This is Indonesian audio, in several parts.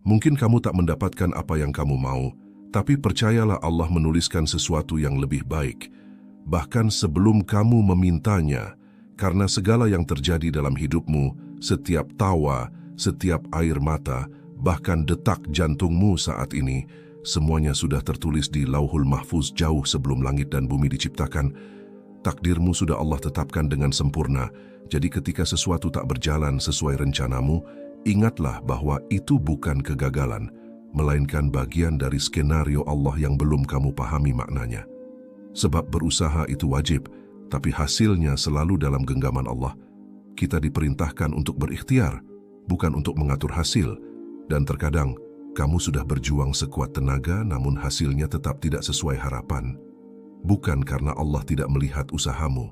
Mungkin kamu tak mendapatkan apa yang kamu mau, tapi percayalah Allah menuliskan sesuatu yang lebih baik, bahkan sebelum kamu memintanya, karena segala yang terjadi dalam hidupmu, setiap tawa, setiap air mata, bahkan detak jantungmu saat ini, semuanya sudah tertulis di Lauhul Mahfuz jauh sebelum langit dan bumi diciptakan. Takdirmu sudah Allah tetapkan dengan sempurna, jadi ketika sesuatu tak berjalan sesuai rencanamu, ingatlah bahwa itu bukan kegagalan, melainkan bagian dari skenario Allah yang belum kamu pahami maknanya. Sebab berusaha itu wajib, tapi hasilnya selalu dalam genggaman Allah. Kita diperintahkan untuk berikhtiar, bukan untuk mengatur hasil. Dan terkadang, kamu sudah berjuang sekuat tenaga namun hasilnya tetap tidak sesuai harapan. Bukan karena Allah tidak melihat usahamu,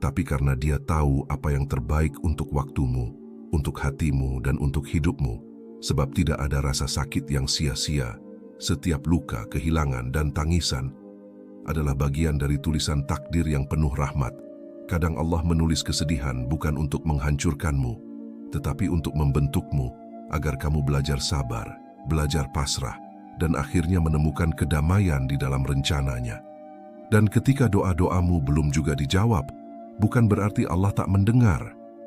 tapi karena Dia tahu apa yang terbaik untuk waktumu, untuk hatimu dan untuk hidupmu. Sebab tidak ada rasa sakit yang sia-sia. Setiap luka, kehilangan dan tangisan adalah bagian dari tulisan takdir yang penuh rahmat. Kadang Allah menulis kesedihan bukan untuk menghancurkanmu, tetapi untuk membentukmu, agar kamu belajar sabar, belajar pasrah, dan akhirnya menemukan kedamaian di dalam rencananya. Dan ketika doa-doamu belum juga dijawab, bukan berarti Allah tak mendengar.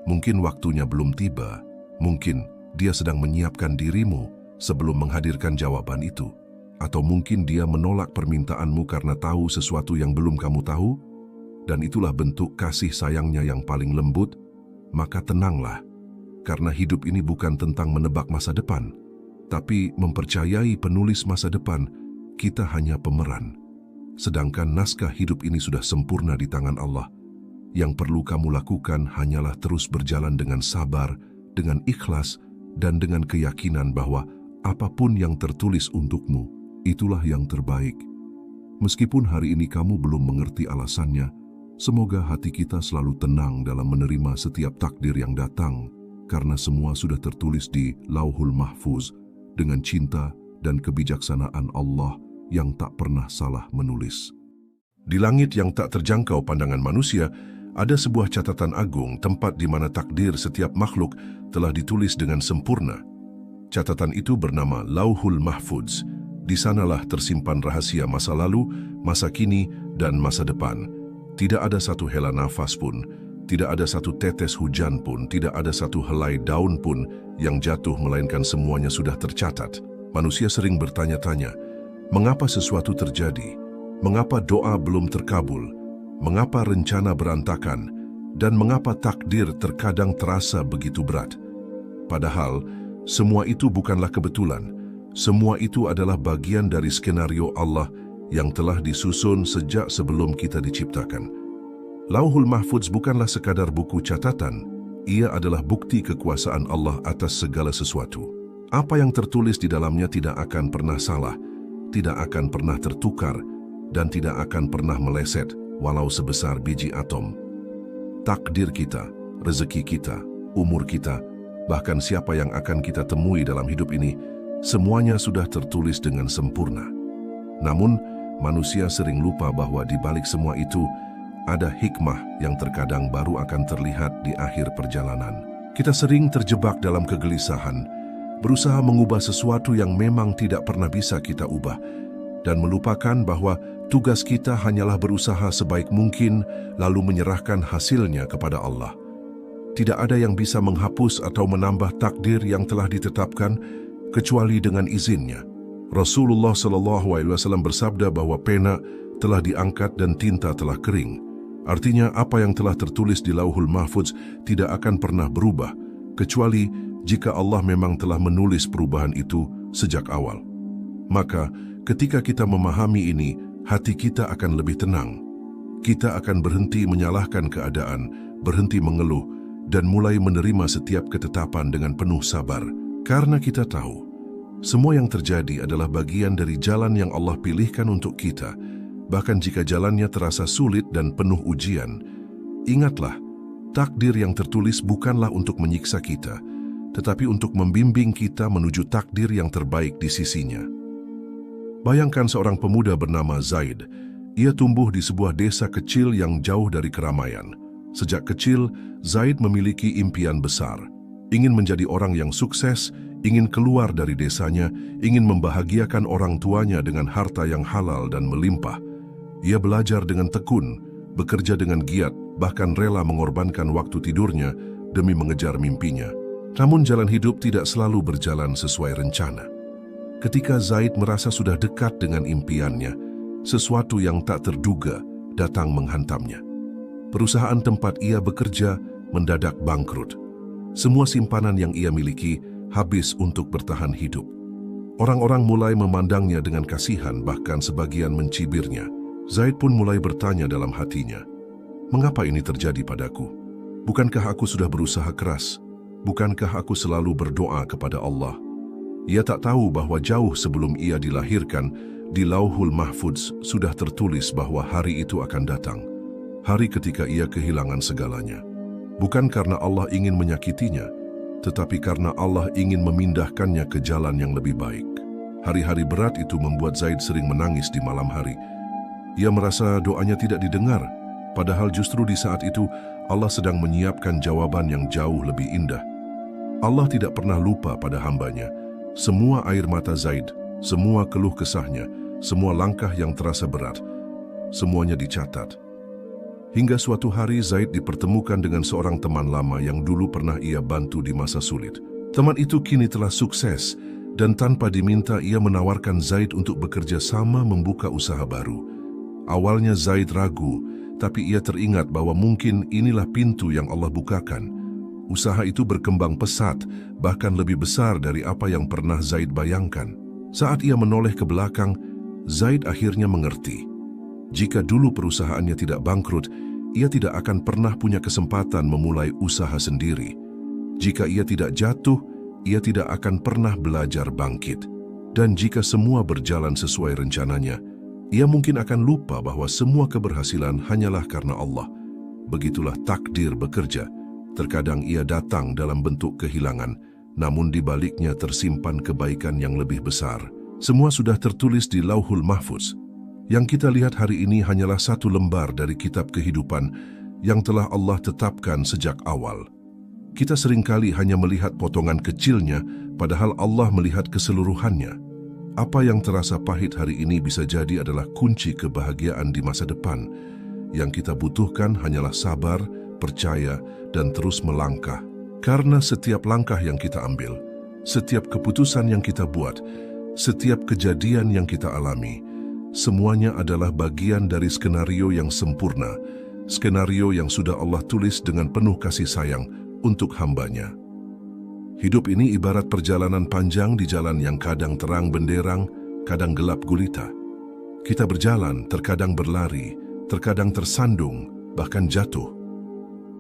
Mungkin waktunya belum tiba, mungkin Dia sedang menyiapkan dirimu sebelum menghadirkan jawaban itu. Atau mungkin Dia menolak permintaanmu karena tahu sesuatu yang belum kamu tahu, dan itulah bentuk kasih sayangnya yang paling lembut. Maka tenanglah, karena hidup ini bukan tentang menebak masa depan, tapi mempercayai penulis masa depan. Kita hanya pemeran, sedangkan naskah hidup ini sudah sempurna di tangan Allah. Yang perlu kamu lakukan hanyalah terus berjalan dengan sabar, dengan ikhlas, dan dengan keyakinan bahwa apapun yang tertulis untukmu, itulah yang terbaik. Meskipun hari ini kamu belum mengerti alasannya, semoga hati kita selalu tenang dalam menerima setiap takdir yang datang, karena semua sudah tertulis di Lauhul Mahfuz dengan cinta dan kebijaksanaan Allah yang tak pernah salah menulis. Di langit yang tak terjangkau pandangan manusia, ada sebuah catatan agung, tempat di mana takdir setiap makhluk telah ditulis dengan sempurna. Catatan itu bernama Lauhul Mahfuz. Di sanalah tersimpan rahasia masa lalu, masa kini, dan masa depan. Tidak ada satu hela nafas pun, tidak ada satu tetes hujan pun, tidak ada satu helai daun pun yang jatuh, melainkan semuanya sudah tercatat. Manusia sering bertanya-tanya, mengapa sesuatu terjadi? Mengapa doa belum terkabul? Mengapa rencana berantakan? Dan mengapa takdir terkadang terasa begitu berat? Padahal, semua itu bukanlah kebetulan. Semua itu adalah bagian dari skenario Allah yang telah disusun sejak sebelum kita diciptakan. Lauhul Mahfuz bukanlah sekadar buku catatan. Ia adalah bukti kekuasaan Allah atas segala sesuatu. Apa yang tertulis di dalamnya tidak akan pernah salah, tidak akan pernah tertukar, dan tidak akan pernah meleset, walau sebesar biji atom. Takdir kita, rezeki kita, umur kita, bahkan siapa yang akan kita temui dalam hidup ini, semuanya sudah tertulis dengan sempurna. Namun, manusia sering lupa bahwa di balik semua itu, ada hikmah yang terkadang baru akan terlihat di akhir perjalanan. Kita sering terjebak dalam kegelisahan, berusaha mengubah sesuatu yang memang tidak pernah bisa kita ubah, dan melupakan bahwa tugas kita hanyalah berusaha sebaik mungkin lalu menyerahkan hasilnya kepada Allah. Tidak ada yang bisa menghapus atau menambah takdir yang telah ditetapkan kecuali dengan izinnya. Rasulullah SAW bersabda bahwa pena telah diangkat dan tinta telah kering. Artinya apa yang telah tertulis di Lauhul Mahfuz tidak akan pernah berubah, kecuali jika Allah memang telah menulis perubahan itu sejak awal. Maka, ketika kita memahami ini, hati kita akan lebih tenang. Kita akan berhenti menyalahkan keadaan, berhenti mengeluh, dan mulai menerima setiap ketetapan dengan penuh sabar. Karena kita tahu, semua yang terjadi adalah bagian dari jalan yang Allah pilihkan untuk kita. Bahkan jika jalannya terasa sulit dan penuh ujian, ingatlah, takdir yang tertulis bukanlah untuk menyiksa kita, tetapi untuk membimbing kita menuju takdir yang terbaik di sisinya. Bayangkan seorang pemuda bernama Zaid. Ia tumbuh di sebuah desa kecil yang jauh dari keramaian. Sejak kecil, Zaid memiliki impian besar. Ingin menjadi orang yang sukses, ingin keluar dari desanya, ingin membahagiakan orang tuanya dengan harta yang halal dan melimpah. Ia belajar dengan tekun, bekerja dengan giat, bahkan rela mengorbankan waktu tidurnya demi mengejar mimpinya. Namun jalan hidup tidak selalu berjalan sesuai rencana. Ketika Zaid merasa sudah dekat dengan impiannya, sesuatu yang tak terduga datang menghantamnya. Perusahaan tempat ia bekerja mendadak bangkrut. Semua simpanan yang ia miliki habis untuk bertahan hidup. Orang-orang mulai memandangnya dengan kasihan, bahkan sebagian mencibirnya. Zaid pun mulai bertanya dalam hatinya, "Mengapa ini terjadi padaku? Bukankah aku sudah berusaha keras? Bukankah aku selalu berdoa kepada Allah?" Ia tak tahu bahwa jauh sebelum ia dilahirkan, di Lauhul Mahfudz sudah tertulis bahwa hari itu akan datang. Hari ketika ia kehilangan segalanya. Bukan karena Allah ingin menyakitinya, tetapi karena Allah ingin memindahkannya ke jalan yang lebih baik. Hari-hari berat itu membuat Zaid sering menangis di malam hari. Ia merasa doanya tidak didengar, padahal justru di saat itu Allah sedang menyiapkan jawaban yang jauh lebih indah. Allah tidak pernah lupa pada hambanya. Semua air mata Zaid, semua keluh kesahnya, semua langkah yang terasa berat, semuanya dicatat. Hingga suatu hari Zaid dipertemukan dengan seorang teman lama yang dulu pernah ia bantu di masa sulit. Teman itu kini telah sukses dan tanpa diminta ia menawarkan Zaid untuk bekerja sama membuka usaha baru. Awalnya Zaid ragu, tapi ia teringat bahwa mungkin inilah pintu yang Allah bukakan. Usaha itu berkembang pesat, bahkan lebih besar dari apa yang pernah Zaid bayangkan. Saat ia menoleh ke belakang, Zaid akhirnya mengerti. Jika dulu perusahaannya tidak bangkrut, ia tidak akan pernah punya kesempatan memulai usaha sendiri. Jika ia tidak jatuh, ia tidak akan pernah belajar bangkit. Dan jika semua berjalan sesuai rencananya, ia mungkin akan lupa bahwa semua keberhasilan hanyalah karena Allah. Begitulah takdir bekerja. Terkadang ia datang dalam bentuk kehilangan, namun di baliknya tersimpan kebaikan yang lebih besar. Semua sudah tertulis di Lauhul Mahfudz. Yang kita lihat hari ini hanyalah satu lembar dari kitab kehidupan yang telah Allah tetapkan sejak awal. Kita seringkali hanya melihat potongan kecilnya, padahal Allah melihat keseluruhannya. Apa yang terasa pahit hari ini bisa jadi adalah kunci kebahagiaan di masa depan. Yang kita butuhkan hanyalah sabar, percaya, dan terus melangkah. Karena setiap langkah yang kita ambil, setiap keputusan yang kita buat, setiap kejadian yang kita alami, semuanya adalah bagian dari skenario yang sempurna, skenario yang sudah Allah tulis dengan penuh kasih sayang untuk hambanya. Hidup ini ibarat perjalanan panjang di jalan yang kadang terang benderang, kadang gelap gulita. Kita berjalan, terkadang berlari, terkadang tersandung, bahkan jatuh.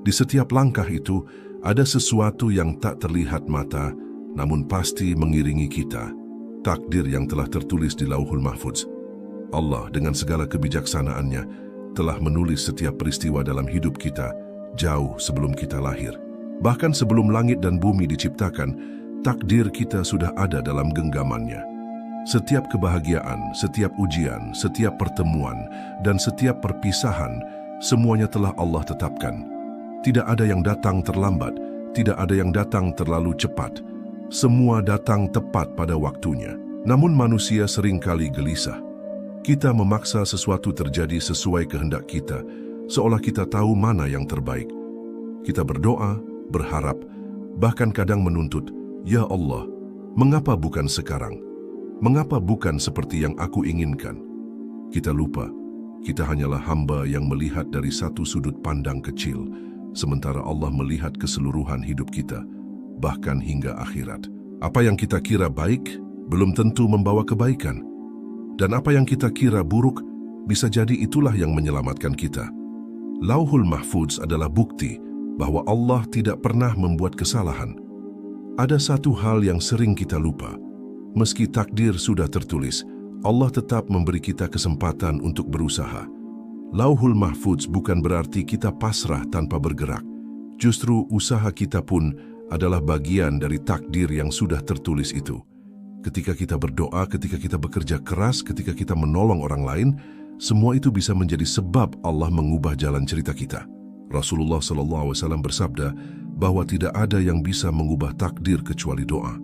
Di setiap langkah itu, ada sesuatu yang tak terlihat mata, namun pasti mengiringi kita. Takdir yang telah tertulis di Lauhul Mahfudz. Allah dengan segala kebijaksanaannya telah menulis setiap peristiwa dalam hidup kita jauh sebelum kita lahir. Bahkan sebelum langit dan bumi diciptakan, takdir kita sudah ada dalam genggamannya. Setiap kebahagiaan, setiap ujian, setiap pertemuan, dan setiap perpisahan, semuanya telah Allah tetapkan. Tidak ada yang datang terlambat, tidak ada yang datang terlalu cepat. Semua datang tepat pada waktunya. Namun manusia seringkali gelisah. Kita memaksa sesuatu terjadi sesuai kehendak kita, seolah kita tahu mana yang terbaik. Kita berdoa, berharap, bahkan kadang menuntut, "Ya Allah, mengapa bukan sekarang? Mengapa bukan seperti yang aku inginkan?" Kita lupa, kita hanyalah hamba yang melihat dari satu sudut pandang kecil, sementara Allah melihat keseluruhan hidup kita, bahkan hingga akhirat. Apa yang kita kira baik, belum tentu membawa kebaikan. Dan apa yang kita kira buruk, bisa jadi itulah yang menyelamatkan kita. Lauhul Mahfudz adalah bukti bahwa Allah tidak pernah membuat kesalahan. Ada satu hal yang sering kita lupa. Meski takdir sudah tertulis, Allah tetap memberi kita kesempatan untuk berusaha. Lauhul Mahfudz bukan berarti kita pasrah tanpa bergerak. Justru usaha kita pun adalah bagian dari takdir yang sudah tertulis itu. Ketika kita berdoa, ketika kita bekerja keras, ketika kita menolong orang lain, semua itu bisa menjadi sebab Allah mengubah jalan cerita kita. Rasulullah SAW bersabda bahwa tidak ada yang bisa mengubah takdir kecuali doa.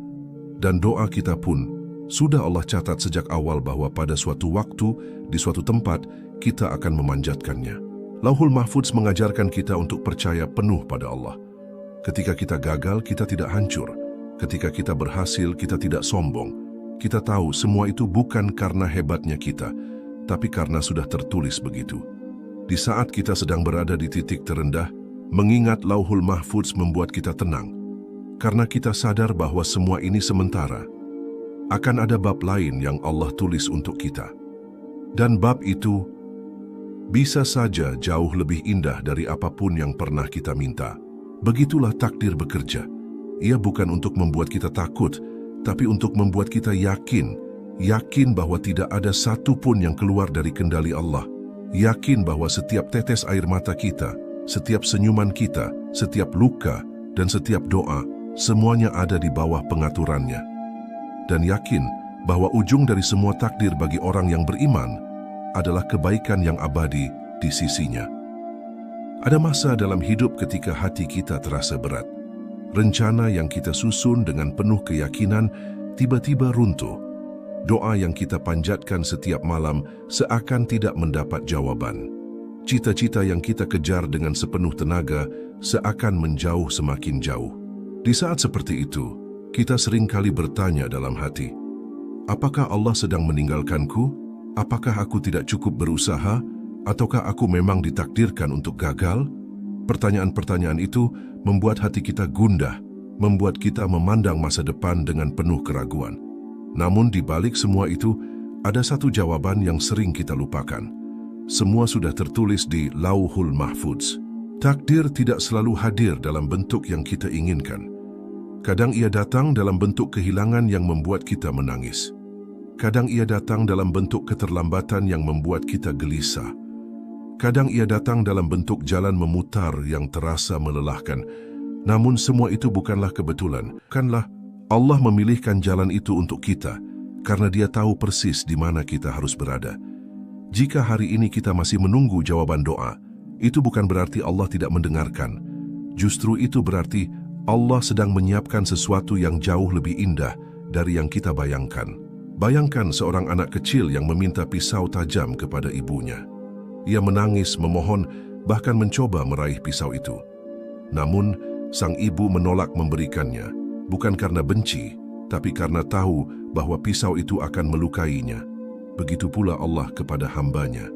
Dan doa kita pun sudah Allah catat sejak awal bahwa pada suatu waktu, di suatu tempat, kita akan memanjatkannya. Lauhul Mahfudz mengajarkan kita untuk percaya penuh pada Allah. Ketika kita gagal, kita tidak hancur. Ketika kita berhasil, kita tidak sombong. Kita tahu semua itu bukan karena hebatnya kita, tapi karena sudah tertulis begitu. Di saat kita sedang berada di titik terendah, mengingat Lauhul Mahfudz membuat kita tenang. Karena kita sadar bahwa semua ini sementara. Akan ada bab lain yang Allah tulis untuk kita. Dan bab itu bisa saja jauh lebih indah dari apapun yang pernah kita minta. Begitulah takdir bekerja. Ia bukan untuk membuat kita takut, tapi untuk membuat kita yakin. Yakin bahwa tidak ada satu pun yang keluar dari kendali Allah. Yakin bahwa setiap tetes air mata kita, setiap senyuman kita, setiap luka, dan setiap doa, semuanya ada di bawah pengaturannya. Dan yakin bahwa ujung dari semua takdir bagi orang yang beriman adalah kebaikan yang abadi di sisinya. Ada masa dalam hidup ketika hati kita terasa berat. Rencana yang kita susun dengan penuh keyakinan tiba-tiba runtuh. Doa yang kita panjatkan setiap malam seakan tidak mendapat jawaban. Cita-cita yang kita kejar dengan sepenuh tenaga seakan menjauh semakin jauh. Di saat seperti itu, kita seringkali bertanya dalam hati, apakah Allah sedang meninggalkanku? Apakah aku tidak cukup berusaha? Ataukah aku memang ditakdirkan untuk gagal? Pertanyaan-pertanyaan itu membuat hati kita gundah, membuat kita memandang masa depan dengan penuh keraguan. Namun di balik semua itu, ada satu jawaban yang sering kita lupakan. Semua sudah tertulis di Lauhul Mahfudz. Takdir tidak selalu hadir dalam bentuk yang kita inginkan. Kadang ia datang dalam bentuk kehilangan yang membuat kita menangis. Kadang ia datang dalam bentuk keterlambatan yang membuat kita gelisah. Kadang ia datang dalam bentuk jalan memutar yang terasa melelahkan. Namun semua itu bukanlah kebetulan. Bukanlah Allah memilihkan jalan itu untuk kita, karena Dia tahu persis di mana kita harus berada. Jika hari ini kita masih menunggu jawaban doa, itu bukan berarti Allah tidak mendengarkan. Justru itu berarti Allah sedang menyiapkan sesuatu yang jauh lebih indah dari yang kita bayangkan. Bayangkan seorang anak kecil yang meminta pisau tajam kepada ibunya. Ia menangis, memohon, bahkan mencoba meraih pisau itu. Namun, sang ibu menolak memberikannya, bukan karena benci, tapi karena tahu bahwa pisau itu akan melukainya. Begitu pula Allah kepada hamba-Nya.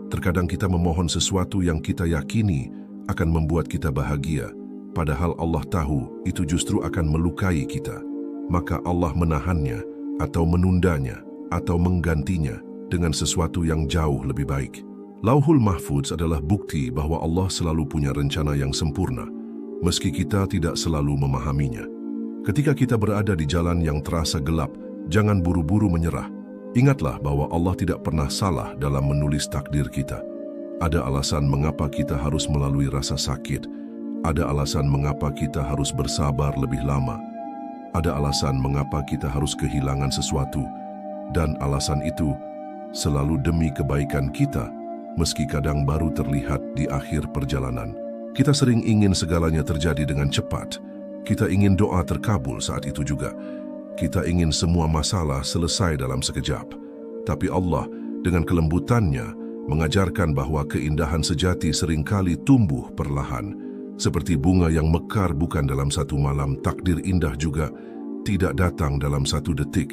Terkadang kita memohon sesuatu yang kita yakini akan membuat kita bahagia, padahal Allah tahu itu justru akan melukai kita. Maka Allah menahannya, atau menundanya, atau menggantinya dengan sesuatu yang jauh lebih baik. Lauhul Mahfudz adalah bukti bahwa Allah selalu punya rencana yang sempurna, meski kita tidak selalu memahaminya. Ketika kita berada di jalan yang terasa gelap, jangan buru-buru menyerah. Ingatlah bahwa Allah tidak pernah salah dalam menulis takdir kita. Ada alasan mengapa kita harus melalui rasa sakit. Ada alasan mengapa kita harus bersabar lebih lama. Ada alasan mengapa kita harus kehilangan sesuatu. Dan alasan itu selalu demi kebaikan kita, meski kadang baru terlihat di akhir perjalanan. Kita sering ingin segalanya terjadi dengan cepat. Kita ingin doa terkabul saat itu juga. Kita ingin semua masalah selesai dalam sekejap. Tapi Allah dengan kelembutannya mengajarkan bahwa keindahan sejati seringkali tumbuh perlahan. Seperti bunga yang mekar bukan dalam satu malam, takdir indah juga tidak datang dalam satu detik.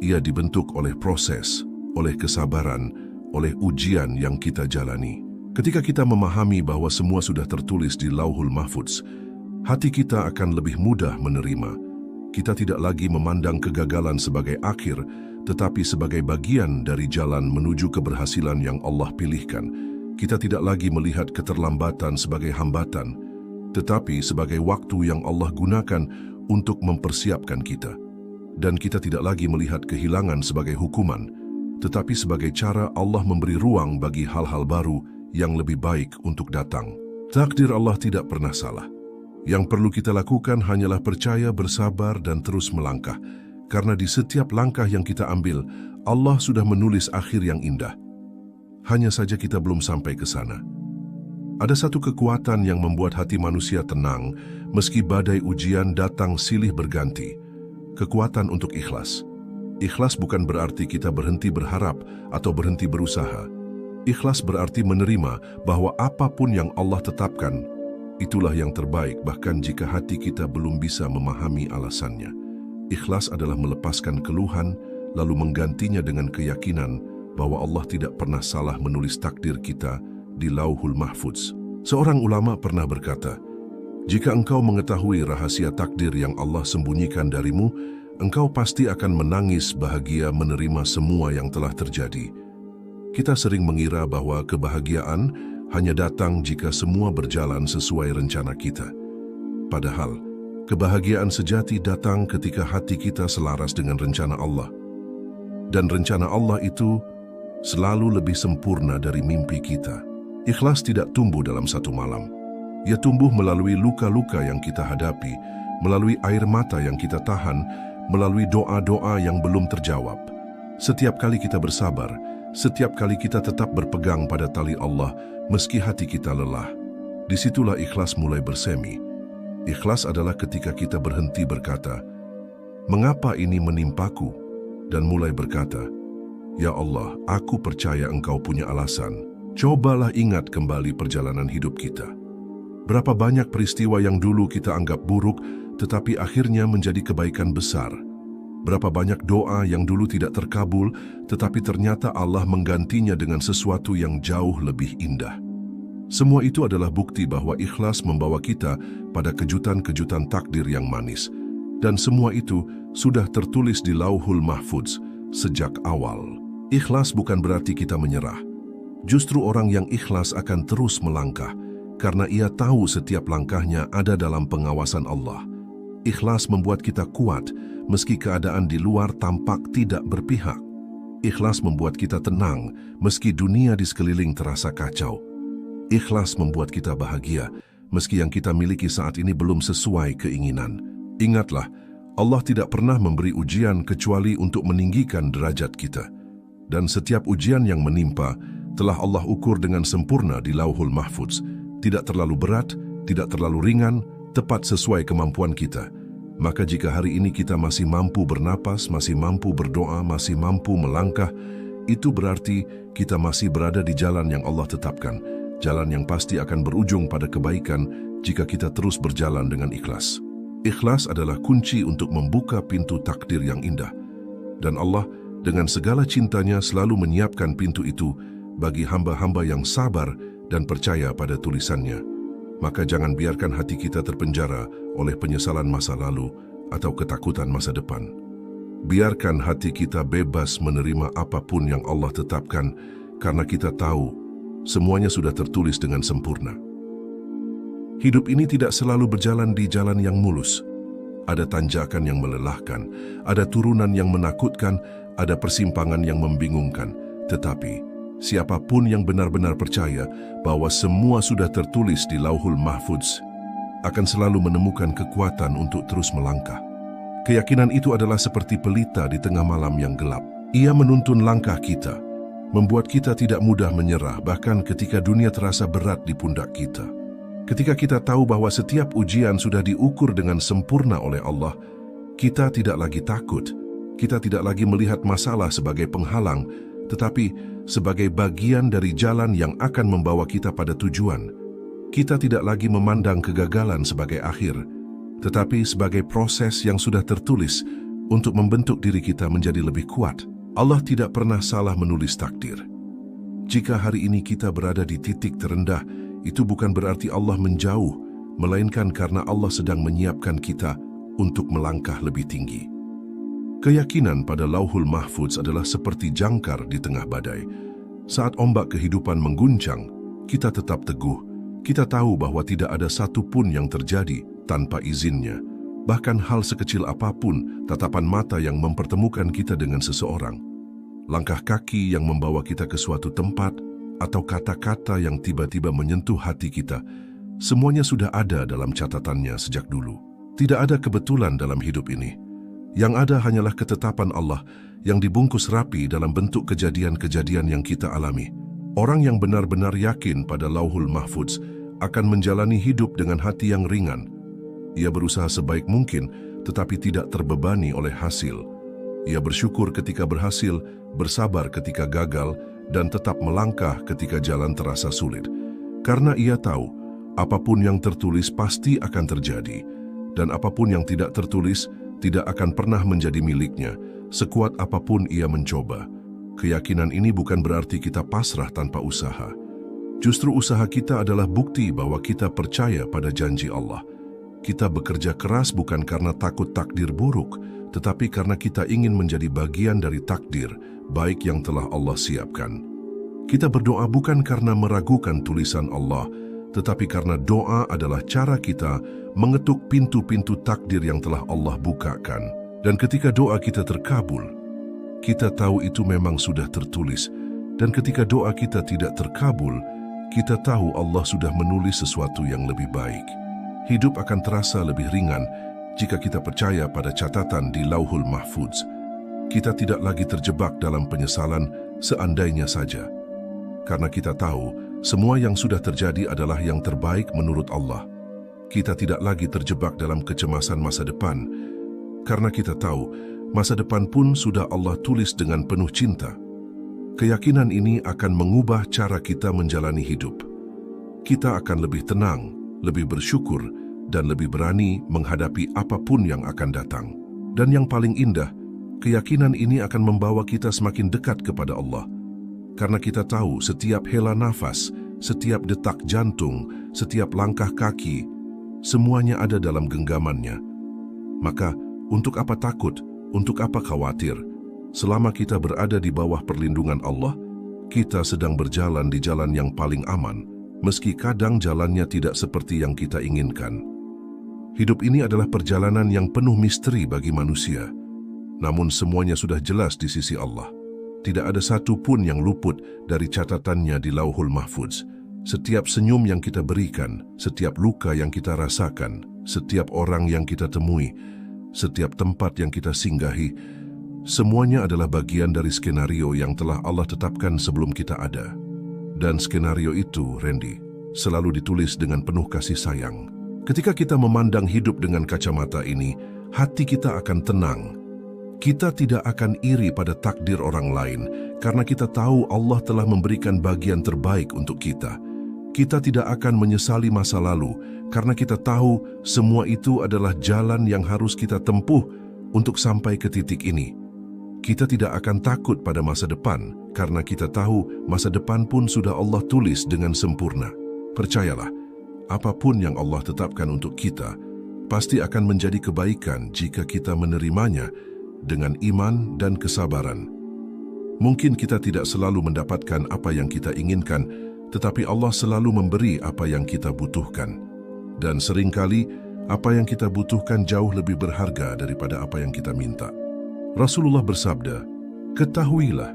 Ia dibentuk oleh proses, oleh kesabaran, oleh ujian yang kita jalani. Ketika kita memahami bahwa semua sudah tertulis di Lauhul Mahfudz, hati kita akan lebih mudah menerima. Kita tidak lagi memandang kegagalan sebagai akhir, tetapi sebagai bagian dari jalan menuju keberhasilan yang Allah pilihkan. Kita tidak lagi melihat keterlambatan sebagai hambatan, tetapi sebagai waktu yang Allah gunakan untuk mempersiapkan kita. Dan kita tidak lagi melihat kehilangan sebagai hukuman, tetapi sebagai cara Allah memberi ruang bagi hal-hal baru yang lebih baik untuk datang. Takdir Allah tidak pernah salah. Yang perlu kita lakukan hanyalah percaya, bersabar, dan terus melangkah. Karena di setiap langkah yang kita ambil, Allah sudah menulis akhir yang indah. Hanya saja kita belum sampai ke sana. Ada satu kekuatan yang membuat hati manusia tenang, meski badai ujian datang silih berganti. kekuatan untuk ikhlas. Ikhlas bukan berarti kita berhenti berharap atau berhenti berusaha. Ikhlas berarti menerima bahwa apapun yang Allah tetapkan, itulah yang terbaik bahkan jika hati kita belum bisa memahami alasannya. Ikhlas adalah melepaskan keluhan, lalu menggantinya dengan keyakinan bahwa Allah tidak pernah salah menulis takdir kita di Lauhul Mahfudz. Seorang ulama pernah berkata, "Jika engkau mengetahui rahasia takdir yang Allah sembunyikan darimu, engkau pasti akan menangis bahagia menerima semua yang telah terjadi." Kita sering mengira bahwa kebahagiaan hanya datang jika semua berjalan sesuai rencana kita. Padahal, kebahagiaan sejati datang ketika hati kita selaras dengan rencana Allah. Dan rencana Allah itu selalu lebih sempurna dari mimpi kita. Ikhlas tidak tumbuh dalam satu malam. Ia tumbuh melalui luka-luka yang kita hadapi, melalui air mata yang kita tahan, melalui doa-doa yang belum terjawab. Setiap kali kita bersabar, setiap kali kita tetap berpegang pada tali Allah, meski hati kita lelah. Disitulah ikhlas mulai bersemi. Ikhlas adalah ketika kita berhenti berkata, "Mengapa ini menimpaku?" dan mulai berkata, "Ya Allah, aku percaya Engkau punya alasan." Cobalah ingat kembali perjalanan hidup kita. Berapa banyak peristiwa yang dulu kita anggap buruk, tetapi akhirnya menjadi kebaikan besar. Berapa banyak doa yang dulu tidak terkabul, tetapi ternyata Allah menggantinya dengan sesuatu yang jauh lebih indah. Semua itu adalah bukti bahwa ikhlas membawa kita pada kejutan-kejutan takdir yang manis. Dan semua itu sudah tertulis di Lauhul Mahfudz sejak awal. Ikhlas bukan berarti kita menyerah. Justru orang yang ikhlas akan terus melangkah, karena ia tahu setiap langkahnya ada dalam pengawasan Allah. Ikhlas membuat kita kuat, meski keadaan di luar tampak tidak berpihak. Ikhlas membuat kita tenang, meski dunia di sekeliling terasa kacau. Ikhlas membuat kita bahagia, meski yang kita miliki saat ini belum sesuai keinginan. Ingatlah, Allah tidak pernah memberi ujian kecuali untuk meninggikan derajat kita. Dan setiap ujian yang menimpa, telah Allah ukur dengan sempurna di Lauhul Mahfudz. Tidak terlalu berat, tidak terlalu ringan, tepat sesuai kemampuan kita. Maka jika hari ini kita masih mampu bernapas, masih mampu berdoa, masih mampu melangkah, itu berarti kita masih berada di jalan yang Allah tetapkan. Jalan yang pasti akan berujung pada kebaikan jika kita terus berjalan dengan ikhlas. Ikhlas adalah kunci untuk membuka pintu takdir yang indah. Dan Allah dengan segala cintanya selalu menyiapkan pintu itu bagi hamba-hamba yang sabar dan percaya pada tulisannya. Maka jangan biarkan hati kita terpenjara oleh penyesalan masa lalu atau ketakutan masa depan. Biarkan hati kita bebas menerima apapun yang Allah tetapkan, karena kita tahu semuanya sudah tertulis dengan sempurna. Hidup ini tidak selalu berjalan di jalan yang mulus. Ada tanjakan yang melelahkan, ada turunan yang menakutkan, ada persimpangan yang membingungkan. Tetapi siapapun yang benar-benar percaya bahwa semua sudah tertulis di Lauhul Mahfudz akan selalu menemukan kekuatan untuk terus melangkah. Keyakinan itu adalah seperti pelita di tengah malam yang gelap. Ia menuntun langkah kita, membuat kita tidak mudah menyerah bahkan ketika dunia terasa berat di pundak kita. Ketika kita tahu bahwa setiap ujian sudah diukur dengan sempurna oleh Allah, kita tidak lagi takut. Kita tidak lagi melihat masalah sebagai penghalang, tetapi sebagai bagian dari jalan yang akan membawa kita pada tujuan. Kita tidak lagi memandang kegagalan sebagai akhir, tetapi sebagai proses yang sudah tertulis untuk membentuk diri kita menjadi lebih kuat. Allah tidak pernah salah menulis takdir. Jika hari ini kita berada di titik terendah, itu bukan berarti Allah menjauh, melainkan karena Allah sedang menyiapkan kita untuk melangkah lebih tinggi. Keyakinan pada Lauhul Mahfudz adalah seperti jangkar di tengah badai. Saat ombak kehidupan mengguncang, kita tetap teguh. Kita tahu bahwa tidak ada satu pun yang terjadi tanpa izinnya. Bahkan hal sekecil apapun, tatapan mata yang mempertemukan kita dengan seseorang, langkah kaki yang membawa kita ke suatu tempat, atau kata-kata yang tiba-tiba menyentuh hati kita, semuanya sudah ada dalam catatannya sejak dulu. Tidak ada kebetulan dalam hidup ini. Yang ada hanyalah ketetapan Allah yang dibungkus rapi dalam bentuk kejadian-kejadian yang kita alami. Orang yang benar-benar yakin pada Lauhul Mahfudz akan menjalani hidup dengan hati yang ringan. Ia berusaha sebaik mungkin, tetapi tidak terbebani oleh hasil. Ia bersyukur ketika berhasil, bersabar ketika gagal, dan tetap melangkah ketika jalan terasa sulit. Karena ia tahu, apapun yang tertulis pasti akan terjadi, dan apapun yang tidak tertulis tidak akan pernah menjadi miliknya, sekuat apapun ia mencoba. Keyakinan ini bukan berarti kita pasrah tanpa usaha. Justru usaha kita adalah bukti bahwa kita percaya pada janji Allah. Kita bekerja keras bukan karena takut takdir buruk, tetapi karena kita ingin menjadi bagian dari takdir baik yang telah Allah siapkan. Kita berdoa bukan karena meragukan tulisan Allah, tetapi karena doa adalah cara kita mengetuk pintu-pintu takdir yang telah Allah bukakan. Dan ketika doa kita terkabul, kita tahu itu memang sudah tertulis. Dan ketika doa kita tidak terkabul, kita tahu Allah sudah menulis sesuatu yang lebih baik. Hidup akan terasa lebih ringan jika kita percaya pada catatan di Lauhul Mahfudz. Kita tidak lagi terjebak dalam penyesalan seandainya saja. Karena kita tahu, semua yang sudah terjadi adalah yang terbaik menurut Allah. Kita tidak lagi terjebak dalam kecemasan masa depan, karena kita tahu, masa depan pun sudah Allah tulis dengan penuh cinta. Keyakinan ini akan mengubah cara kita menjalani hidup. Kita akan lebih tenang, lebih bersyukur, dan lebih berani menghadapi apapun yang akan datang. Dan yang paling indah, keyakinan ini akan membawa kita semakin dekat kepada Allah. Karena kita tahu setiap hela nafas, setiap detak jantung, setiap langkah kaki, semuanya ada dalam genggamannya. Maka, untuk apa takut? Untuk apa khawatir? Selama kita berada di bawah perlindungan Allah, kita sedang berjalan di jalan yang paling aman, meski kadang jalannya tidak seperti yang kita inginkan. Hidup ini adalah perjalanan yang penuh misteri bagi manusia. Namun semuanya sudah jelas di sisi Allah. Tidak ada satu pun yang luput dari catatannya di Lauhul Mahfudz. Setiap senyum yang kita berikan, setiap luka yang kita rasakan, setiap orang yang kita temui, setiap tempat yang kita singgahi, semuanya adalah bagian dari skenario yang telah Allah tetapkan sebelum kita ada. Dan skenario itu, Randy, selalu ditulis dengan penuh kasih sayang. Ketika kita memandang hidup dengan kacamata ini, hati kita akan tenang. Kita tidak akan iri pada takdir orang lain, karena kita tahu Allah telah memberikan bagian terbaik untuk kita. Kita tidak akan menyesali masa lalu, karena kita tahu semua itu adalah jalan yang harus kita tempuh untuk sampai ke titik ini. Kita tidak akan takut pada masa depan, karena kita tahu masa depan pun sudah Allah tulis dengan sempurna. Percayalah, apapun yang Allah tetapkan untuk kita, pasti akan menjadi kebaikan jika kita menerimanya dengan iman dan kesabaran. Mungkin kita tidak selalu mendapatkan apa yang kita inginkan, tetapi Allah selalu memberi apa yang kita butuhkan. Dan seringkali, apa yang kita butuhkan jauh lebih berharga daripada apa yang kita minta. Rasulullah bersabda, "Ketahuilah,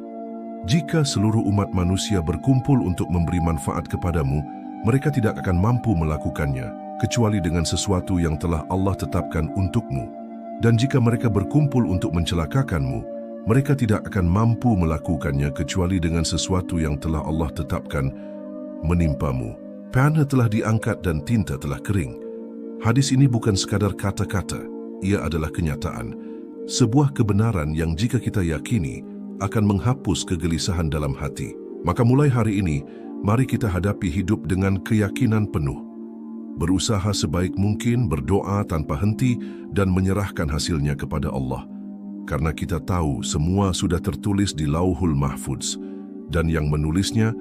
jika seluruh umat manusia berkumpul untuk memberi manfaat kepadamu, mereka tidak akan mampu melakukannya, kecuali dengan sesuatu yang telah Allah tetapkan untukmu. Dan jika mereka berkumpul untuk mencelakakanmu, mereka tidak akan mampu melakukannya kecuali dengan sesuatu yang telah Allah tetapkan menimpamu." Pena telah diangkat dan tinta telah kering. Hadis ini bukan sekadar kata-kata, ia adalah kenyataan. Sebuah kebenaran yang jika kita yakini akan menghapus kegelisahan dalam hati. Maka mulai hari ini, mari kita hadapi hidup dengan keyakinan penuh. Berusaha sebaik mungkin, berdoa tanpa henti, dan menyerahkan hasilnya kepada Allah. Karena kita tahu semua sudah tertulis di Lauhul Mahfudz, dan yang menulisnya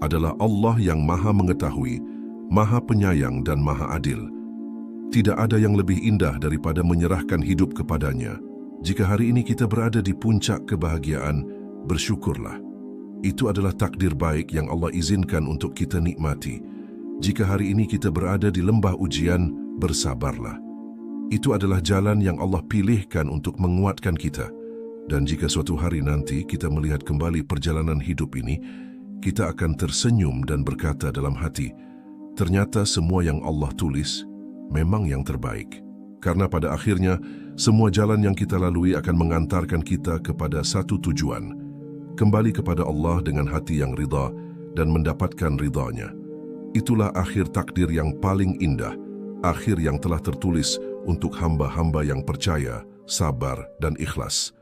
adalah Allah yang Maha Mengetahui, Maha Penyayang, dan Maha Adil. Tidak ada yang lebih indah daripada menyerahkan hidup kepadanya. Jika hari ini kita berada di puncak kebahagiaan, bersyukurlah. Itu adalah takdir baik yang Allah izinkan untuk kita nikmati. Jika hari ini kita berada di lembah ujian, bersabarlah. Itu adalah jalan yang Allah pilihkan untuk menguatkan kita. Dan jika suatu hari nanti kita melihat kembali perjalanan hidup ini, kita akan tersenyum dan berkata dalam hati, ternyata semua yang Allah tulis memang yang terbaik. Karena pada akhirnya, semua jalan yang kita lalui akan mengantarkan kita kepada satu tujuan. Kembali kepada Allah dengan hati yang ridha dan mendapatkan ridhanya. Itulah akhir takdir yang paling indah, akhir yang telah tertulis untuk hamba-hamba yang percaya, sabar, dan ikhlas.